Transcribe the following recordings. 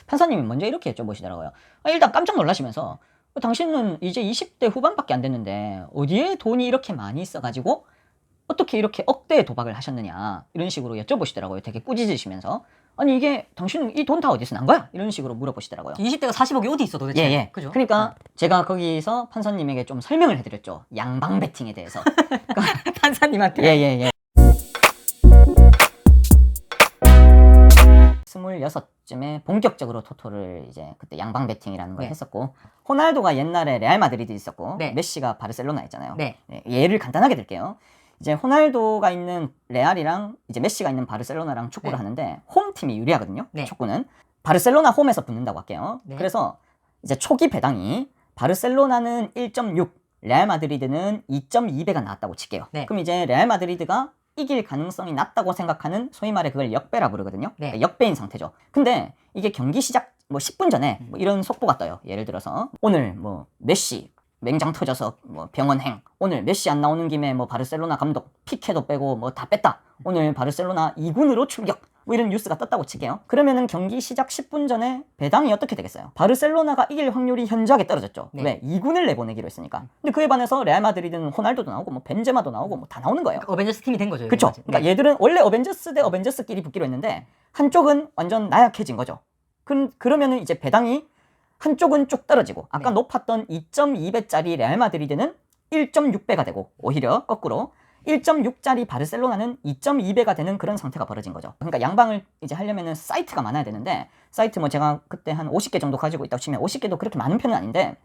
판사님이 먼저 이렇게 여쭤보시더라고요. 일단 깜짝 놀라시면서 당신은 이제 20대 후반밖에 안 됐는데 어디에 돈이 이렇게 많이 있어가지고 어떻게 이렇게 억대의 도박을 하셨느냐 이런 식으로 여쭤보시더라고요. 되게 꾸짖으시면서. 아니 이게 당신은 이 돈 다 어디서 난 거야? 이런 식으로 물어보시더라고요. 20대가 40억이 어디 있어 도대체? 예. 그죠? 그러니까 제가 거기서 판사님에게 좀 설명을 해드렸죠. 양방 베팅에 대해서. 판사님한테. 예. 26쯤에 본격적으로 토토를 이제 그때 양방 베팅이라는 걸 네. 했었고, 호날두가 옛날에 레알 마드리드 있었고 네. 메시가 바르셀로나 있잖아요. 네. 예를 간단하게 들게요. 이제 호날두가 있는 레알이랑 이제 메시가 있는 바르셀로나랑 축구를 네. 하는데 홈팀이 유리하거든요. 네. 축구는 바르셀로나 홈에서 붙는다고 할게요. 네. 그래서 이제 초기 배당이 바르셀로나는 1.6, 레알 마드리드는 2.2배가 나왔다고 칠게요. 네. 그럼 이제 레알 마드리드가 이길 가능성이 낮다고 생각하는, 소위 말해 그걸 역배라 부르거든요. 네. 그러니까 역배인 상태죠. 근데 이게 경기 시작 뭐 10분 전에 뭐 이런 속보가 떠요. 예를 들어서 오늘 뭐 메시 맹장 터져서 뭐 병원행, 오늘 메시 안 나오는 김에 뭐 바르셀로나 감독 피케도 빼고 뭐 다 뺐다, 오늘 바르셀로나 2군으로 출격, 뭐 이런 뉴스가 떴다고 칠게요. 그러면은 경기 시작 10분 전에 배당이 어떻게 되겠어요? 바르셀로나가 이길 확률이 현저하게 떨어졌죠. 네. 왜? 2군을 내보내기로 했으니까. 근데 그에 반해서 레알 마드리드는 호날두도 나오고 뭐 벤제마도 나오고 뭐 다 나오는 거예요. 어벤져스 팀이 된 거죠. 그쵸? 여기까지. 그러니까 얘들은 원래 어벤져스 대 어벤져스끼리 붙기로 했는데 한쪽은 완전 나약해진 거죠. 그러면은 이제 배당이 한쪽은 쭉 떨어지고 아까 네. 높았던 2.2배짜리 레알 마드리드는 1.6배가 되고, 오히려 거꾸로 1.6짜리 바르셀로나는 2.2배가 되는 그런 상태가 벌어진 거죠. 그러니까 양방을 이제 하려면은 사이트가 많아야 되는데, 사이트 뭐 제가 그때 한 50개 정도 가지고 있다고 치면 50개도 그렇게 많은 편은 아닌데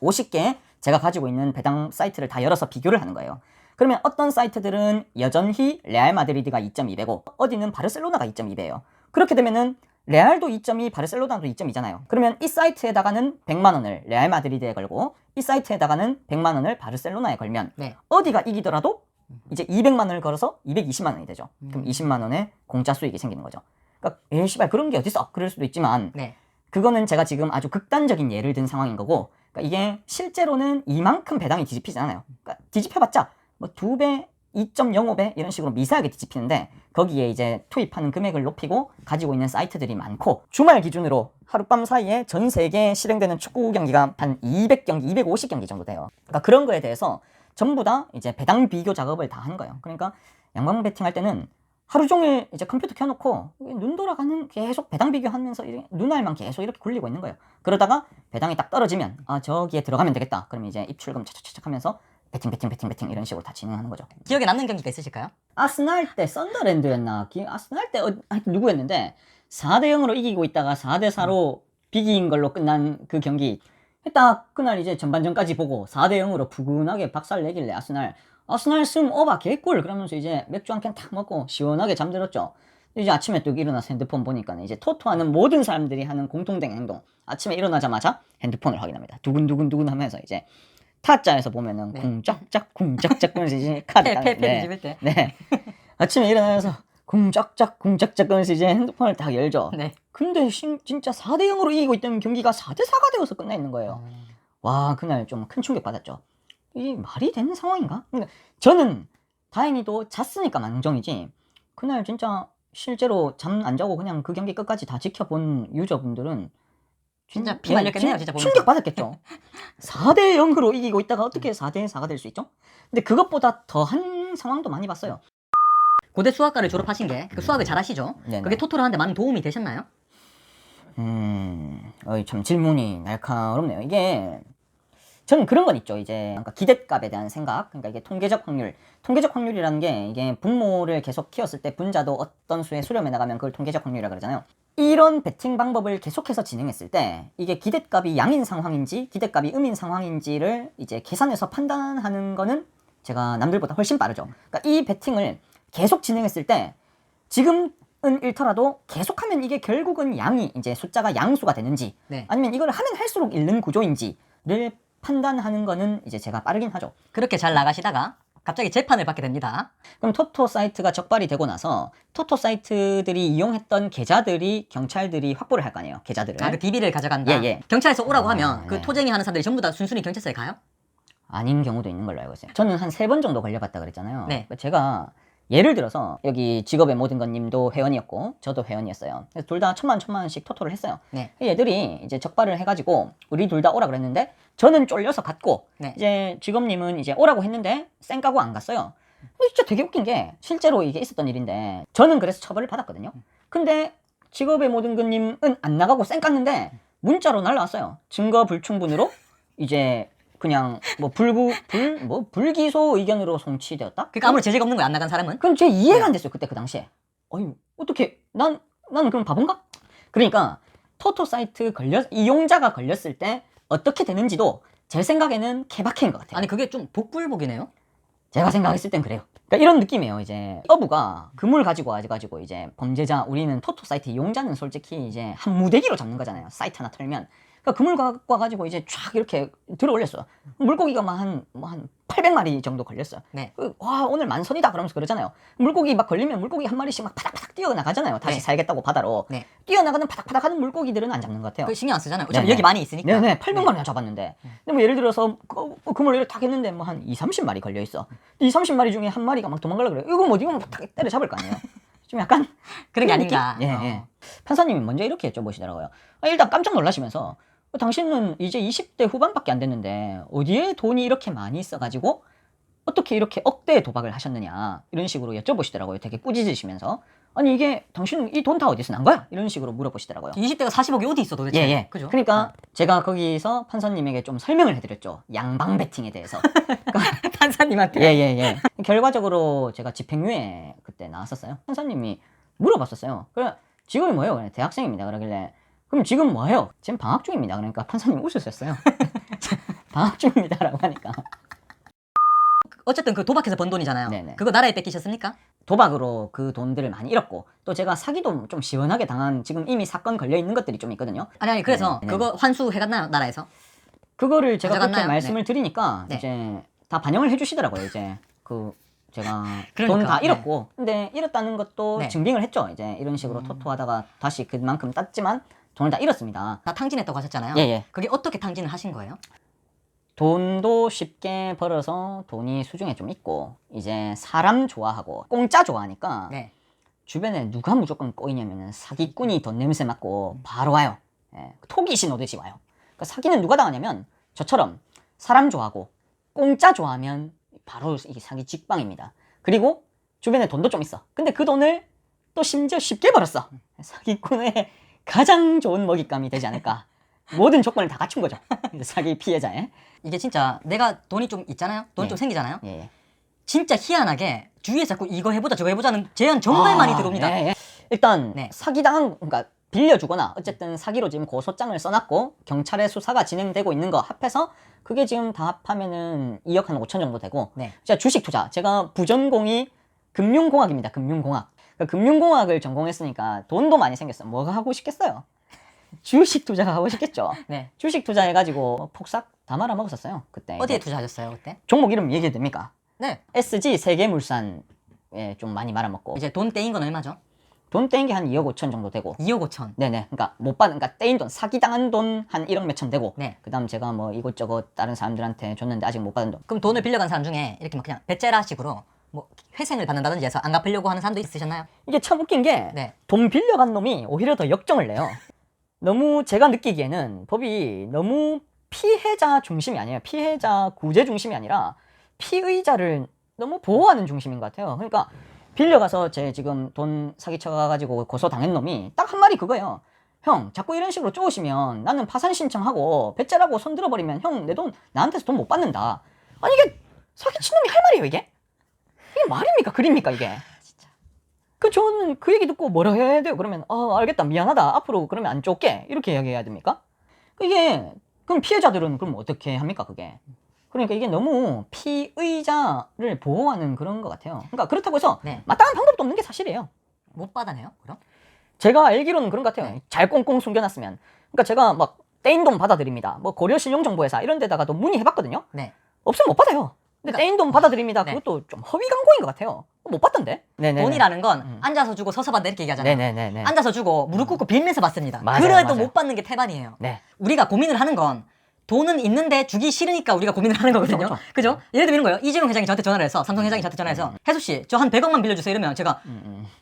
50개 제가 가지고 있는 배당 사이트를 다 열어서 비교를 하는 거예요. 그러면 어떤 사이트들은 여전히 레알 마드리드가 2.2배고 어디는 바르셀로나가 2.2배예요. 그렇게 되면은 레알도 2.2, 바르셀로나도 2.2잖아요. 그러면 이 사이트에다가는 100만 원을 레알 마드리드에 걸고 이 사이트에다가는 100만 원을 바르셀로나에 걸면 네. 어디가 이기더라도 이제 200만 원을 걸어서 220만 원이 되죠. 그럼 20만 원의 공짜 수익이 생기는 거죠. 그러니까 에이 씨발 그런 게 어딨어? 그럴 수도 있지만 네. 그거는 제가 지금 아주 극단적인 예를 든 상황인 거고, 그러니까 이게 실제로는 이만큼 배당이 뒤집히지 않아요. 그러니까 뒤집혀봤자 뭐 2배, 2.05배 이런 식으로 미세하게 뒤집히는데, 거기에 이제 투입하는 금액을 높이고 가지고 있는 사이트들이 많고, 주말 기준으로 하룻밤 사이에 전 세계에 실행되는 축구 경기가 한 200경기, 250경기 정도 돼요. 그러니까 그런 거에 대해서 전부 다 이제 배당 비교 작업을 다 하는 거예요. 그러니까 양방 베팅할 때는 하루 종일 이제 컴퓨터 켜놓고 눈 돌아가는 계속 배당 비교하면서 눈알만 계속 이렇게 굴리고 있는 거예요. 그러다가 배당이 딱 떨어지면 아 저기에 들어가면 되겠다. 그러면 이제 입출금 차차차차 하면서 베팅 이런 식으로 다 진행하는 거죠. 기억에 남는 경기가 있으실까요? 아스날 때 썬더랜드였나? 아스날 때 하여튼 누구였는데 4대 0으로 이기고 있다가 4대 4로 비긴 걸로 끝난 그 경기. 딱 그날 이제 전반전까지 보고 4대 0으로 푸근하게 박살 내길래 아스날 승 오바 개꿀 그러면서 이제 맥주 한 캔 탁 먹고 시원하게 잠들었죠. 이제 아침에 또 일어나서 핸드폰 보니까 이제 토토하는 모든 사람들이 하는 공통된 행동. 아침에 일어나자마자 핸드폰을 확인합니다. 두근두근 하면서 이제 타짜에서 보면은 네. 쿵짝짝 그러면서 이제 카드 패 뒤집을 때. 네. 아침에 일어나서 쿵짝짝 그러면서 이제 핸드폰을 딱 열죠. 네. 근데 진짜 4대 0으로 이기고 있던 경기가 4대 4가 되어서 끝나 있는 거예요. 와, 그날 좀 큰 충격 받았죠. 이게 말이 되는 상황인가? 그러니까 저는 다행히도 잤으니까 망정이지, 그날 진짜 실제로 잠 안 자고 그냥 그 경기 끝까지 다 지켜본 유저분들은 진짜 피 말렸겠네요, 진짜 보면서. 충격 받았겠죠. 4대 0으로 이기고 있다가 어떻게 4대 4가 될 수 있죠? 근데 그것보다 더한 상황도 많이 봤어요. 고대 수학과를 졸업하신 게 그 수학을 잘 하시죠? 네네. 그게 토토를 하는데 많은 도움이 되셨나요? 참 질문이 날카롭네요. 이게 저는 그런 건 있죠. 이제 그러니까 기대값에 대한 생각. 그러니까 이게 통계적 확률이라는 게 이게 분모를 계속 키웠을 때 분자도 어떤 수에 수렴해 나가면 그걸 통계적 확률이라 그러잖아요. 이런 베팅 방법을 계속해서 진행했을 때 이게 기대값이 양인 상황인지 기대값이 음인 상황인지를 이제 계산해서 판단하는 거는 제가 남들보다 훨씬 빠르죠. 그러니까 이 베팅을 계속 진행했을 때 지금은 잃더라도 계속하면 이게 결국은 양이 이제 숫자가 양수가 되는지 네. 아니면 이걸 하면 할수록 잃는 구조인지를 판단하는 거는 이제 제가 빠르긴 하죠. 그렇게 잘 나가시다가 갑자기 재판을 받게 됩니다. 그럼 토토 사이트가 적발이 되고 나서 토토 사이트들이 이용했던 계좌들이 경찰들이 확보를 할 거 아니에요. 계좌들을. 아, 그 DB를 가져간다? 예. 경찰에서 오라고 하면 그 네. 토쟁이 하는 사람들이 전부 다 순순히 경찰서에 가요? 아닌 경우도 있는 걸로 알고 있어요. 저는 한 3번 정도 걸려봤다 그랬잖아요. 네. 제가 예를 들어서 여기 직업의 모든 건 님도 회원이었고 저도 회원이었어요. 그래서 둘 다 1,000만 원씩 토토를 했어요. 네. 얘들이 이제 적발을 해가지고 우리 둘 다 오라 그랬는데 저는 쫄려서 갔고 네. 이제 직업님은 이제 오라고 했는데 쌩 까고 안 갔어요. 근데 진짜 되게 웃긴 게 실제로 이게 있었던 일인데 저는 그래서 처벌을 받았거든요. 근데 직업의 모든 건 님은 안 나가고 쌩 깠는데 문자로 날라왔어요. 증거 불충분으로 이제 그냥 뭐 불기소 의견으로 송치되었다? 그러니까 아무런 제재가 없는 거야, 안 나간 사람은. 그럼 제 이해가 안 됐어요. 그때 그 당시에. 어이 어떻게 나는 그럼 바본가? 그러니까 토토 사이트 이용자가 걸렸을 때 어떻게 되는지도 제 생각에는 케바케인 것 같아요. 아니 그게 좀 복불복이네요. 제가 생각했을 땐 그래요. 그러니까 이런 느낌이에요. 이제 어부가 그물 가지고 와가지고 이제 범죄자 우리는 토토 사이트 이용자는 솔직히 이제 한 무대기로 잡는 거잖아요. 사이트 하나 털면. 그러니까 그물 갖고 와가지고 이제 쫙 이렇게 들어 올렸어요. 물고기가 막 한 800마리 정도 걸렸어요. 네. 와 오늘 만선이다 그러면서 그러잖아요. 물고기 막 걸리면 물고기 한 마리씩 막 파닥파닥 뛰어나가잖아요. 다시 네. 살겠다고 바다로. 네. 뛰어나가는 파닥파닥하는 물고기들은 안 잡는 것 같아요. 그 신경 안 쓰잖아요. 어차피 네네. 여기 많이 있으니까. 네네 800마리나 잡았는데 근데 뭐 예를 들어서 그물을 딱 했는데 뭐 한 30마리 걸려있어. 30마리 중에 한 마리가 막 도망가려고 그래요. 이거 뭐 이거 막 때려잡을 거 아니에요. 좀 약간 그런 게 느낌? 아닌가. 예, 예. 판사님이 먼저 이렇게 여쭤보시더라고요. 일단 깜짝 놀라시면서 당신은 이제 20대 후반밖에 안 됐는데 어디에 돈이 이렇게 많이 있어가지고 어떻게 이렇게 억대의 도박을 하셨느냐 이런 식으로 여쭤보시더라고요. 되게 꾸짖으시면서 아니 이게 당신은 이 돈 다 어디서 난 거야? 이런 식으로 물어보시더라고요. 20대가 40억이 어디 있어 도대체. 예. 그죠? 그러니까 제가 거기서 판사님에게 좀 설명을 해드렸죠. 양방 베팅에 대해서. 판사님한테. 예. 결과적으로 제가 집행유예 그때 나왔었어요. 판사님이 물어봤었어요. 그래 직업이 뭐예요? 그래, 대학생입니다. 그러길래 그럼 지금 뭐예요? 지금 방학 중입니다. 그러니까 판사님 웃으셨어요. 방학 중입니다라고 하니까. 어쨌든 그 도박해서 번 돈이잖아요. 네네. 그거 나라에 뺏기셨습니까? 도박으로 그 돈들을 많이 잃었고 또 제가 사기도 좀 시원하게 당한 지금 이미 사건 걸려 있는 것들이 좀 있거든요. 아니 그래서 네네. 그거 환수해갔나요 나라에서? 그거를 제가 그렇게 가져갔나요? 말씀을 드리니까 네. 이제 다 반영을 해주시더라고요. 이제 그 제가 그러니까, 돈 다 네. 잃었고 근데 잃었다는 것도 네. 증빙을 했죠. 이제 이런 식으로 토토하다가 다시 그만큼 땄지만 돈을 다 잃었습니다. 다 탕진했다고 하셨잖아요. 예. 그게 어떻게 탕진을 하신 거예요? 돈도 쉽게 벌어서 돈이 수중에 좀 있고 이제 사람 좋아하고 공짜 좋아하니까 네. 주변에 누가 무조건 꼬이냐면은 사기꾼이 돈 냄새 맡고 바로 와요. 예, 토기신 오듯이 와요. 그러니까 사기는 누가 당하냐면 저처럼 사람 좋아하고 공짜 좋아하면 바로 이게 사기 직방입니다. 그리고 주변에 돈도 좀 있어. 근데 그 돈을 또 심지어 쉽게 벌었어. 사기꾼의 가장 좋은 먹잇감이 되지 않을까. 모든 조건을 다 갖춘 거죠. 사기 피해자의. 이게 진짜 내가 돈이 좀 있잖아요. 돈이 네. 좀 생기잖아요. 예. 진짜 희한하게 주위에 자꾸 이거 해보자 저거 해보자는 제안 정말 많이 들어옵니다. 예. 일단 네. 사기당한 그러니까 빌려주거나 어쨌든 사기로 지금 고소장을 써놨고 경찰의 수사가 진행되고 있는 거 합해서 그게 지금 다 합하면은 2억 한 5천 정도 되고 네. 제가 주식 투자 제가 부전공이 금융공학입니다. 금융공학. 그러니까 금융공학을 전공했으니까 돈도 많이 생겼어. 뭐가 하고 싶겠어요? 주식 투자가 하고 싶겠죠. 네. 주식 투자해가지고 폭삭 다 말아 먹었었어요. 그때. 어디에 이제 투자하셨어요 그때? 종목 이름 얘기해도 됩니까? 네. SG 세계물산에 좀 많이 말아먹고 이제 돈 떼인 건 얼마죠? 돈 떼인 게 한 2억 5천 정도 되고 2억 5천. 네네 그러니까 못 받은 그러니까 떼인 돈 사기당한 돈 한 1억 몇천 되고 네. 그다음 제가 뭐 이것저것 다른 사람들한테 줬는데 아직 못 받은 돈 그럼 돈을 빌려간 사람 중에 이렇게 막 그냥 배째라식으로 뭐 회생을 받는다든지 해서 안 갚으려고 하는 사람도 있으셨나요? 이게 참 웃긴 게 돈 네. 빌려간 놈이 오히려 더 역정을 내요. 너무 제가 느끼기에는 법이 너무 피해자 중심이 아니에요. 피해자 구제 중심이 아니라 피의자를 너무 보호하는 중심인 것 같아요. 그러니까 빌려가서 제 지금 돈 사기쳐가지고 고소당한 놈이 딱 한 말이 그거예요. 형 자꾸 이런 식으로 쪼으시면 나는 파산 신청하고 배째라고 손 들어버리면 형 내 돈 나한테서 돈 못 받는다. 아니 이게 사기친 놈이 할 말이에요 이게? 이게 말입니까 그립니까 이게? 저는 그 얘기 듣고 뭐라 해야 돼요? 그러면 알겠다 미안하다 앞으로 그러면 안 쫓게 이렇게 이야기해야 됩니까? 이게 그럼 피해자들은 그럼 어떻게 합니까 그게? 그러니까 이게 너무 피의자를 보호하는 그런 것 같아요. 그러니까 그렇다고 해서 네. 마땅한 방법도 없는 게 사실이에요. 못 받아내요 그럼? 제가 알기로는 그런 것 같아요. 네. 잘 꽁꽁 숨겨놨으면. 그러니까 제가 막 떼인 돈 받아드립니다. 뭐 고려신용정보회사 이런 데다가도 문의해봤거든요. 네. 없으면 못 받아요. 근데 그러니까- 떼인 돈 받아드립니다. 네. 그것도 좀 허위 광고인 것 같아요. 못 받던데? 네네. 돈이라는 건 앉아서 주고 서서 받는다 이렇게 얘기하잖아요. 네네네. 앉아서 주고 무릎 꿇고 빌면서 받습니다. 맞아요, 그래도 맞아요. 못 받는 게 태반이에요. 네. 우리가 고민을 하는 건 돈은 있는데 주기 싫으니까 우리가 고민을 하는 거거든요. 그쵸. 그죠? 예를 들면 이런 거예요. 이재용 회장이 저한테 전화를 해서 삼성 회장이 저한테 전화해서 혜수 씨, 저 한 100억만 빌려주세요 이러면 제가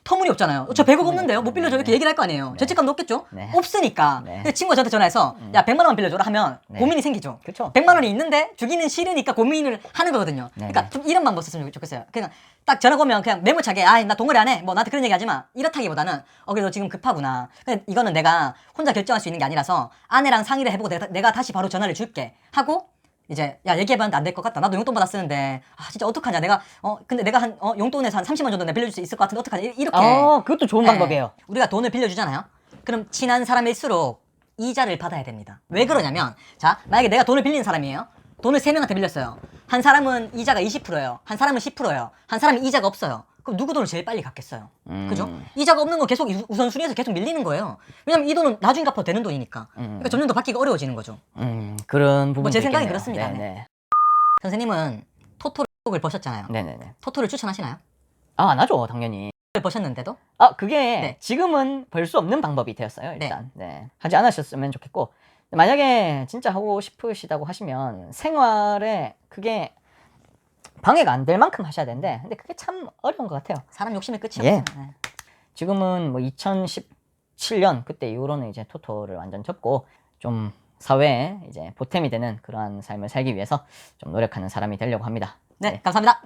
터무니없잖아요. 저 100억 없는데요. 못 빌려줘 이렇게 얘기를 할 거 아니에요. 죄책감도 없겠죠? 네. 없으니까. 네. 근데 친구가 저한테 전화해서 야 100만 원만 빌려줘라 하면 네. 고민이 생기죠. 그쵸. 100만 원이 있는데 주기는 싫으니까 고민을 하는 거거든요. 네. 그러니까 좀 이런 방법 썼으면 좋겠어요. 그냥 딱 전화 오면 그냥 메모차게 아 나 동거래 안 해. 뭐 나한테 그런 얘기 하지 마. 이렇다기보다는 그래 너 지금 급하구나. 근데 이거는 내가 혼자 결정할 수 있는 게 아니라서 아내랑 상의를 해보고 내가 다시 바로 전화를 줄게 하고 이제 야 얘기해봤는데 안 될 것 같다. 나도 용돈 받아 쓰는데 아 진짜 어떡하냐. 내가 근데 내가 한 용돈에서 한 30만 정도 내가 빌려줄 수 있을 것 같은데 어떡하냐. 이렇게 그것도 좋은 네. 방법이에요. 우리가 돈을 빌려주잖아요. 그럼 친한 사람일수록 이자를 받아야 됩니다. 왜 그러냐면 자 만약에 내가 돈을 빌리는 사람이에요. 돈을 3명한테 빌렸어요. 한 사람은 이자가 20%예요. 한 사람은 10%예요. 한 사람은 이자가 없어요. 그럼 누구 돈을 제일 빨리 갚겠어요? 그죠? 이자가 없는 건 계속 우선순위에서 계속 밀리는 거예요. 왜냐면 이 돈은 나중에 갚아도 되는 돈이니까. 그러니까 점점 더 받기가 어려워지는 거죠. 그런 부분. 제 생각이 그렇습니다. 네. 네. 선생님은 토토를 버셨잖아요. 네네네. 토토를 추천하시나요? 안 하죠, 당연히. 버셨는데도? 그게 네. 지금은 벌 수 없는 방법이 되었어요, 일단. 네. 하지 않으셨으면 좋겠고. 만약에 진짜 하고 싶으시다고 하시면 생활에 그게 방해가 안 될 만큼 하셔야 되는데, 근데 그게 참 어려운 것 같아요. 사람 욕심이 끝이 예. 없어요. 네. 지금은 뭐 2017년 그때 이후로는 이제 토토를 완전 접고 좀 사회에 이제 보탬이 되는 그러한 삶을 살기 위해서 좀 노력하는 사람이 되려고 합니다. 네, 감사합니다.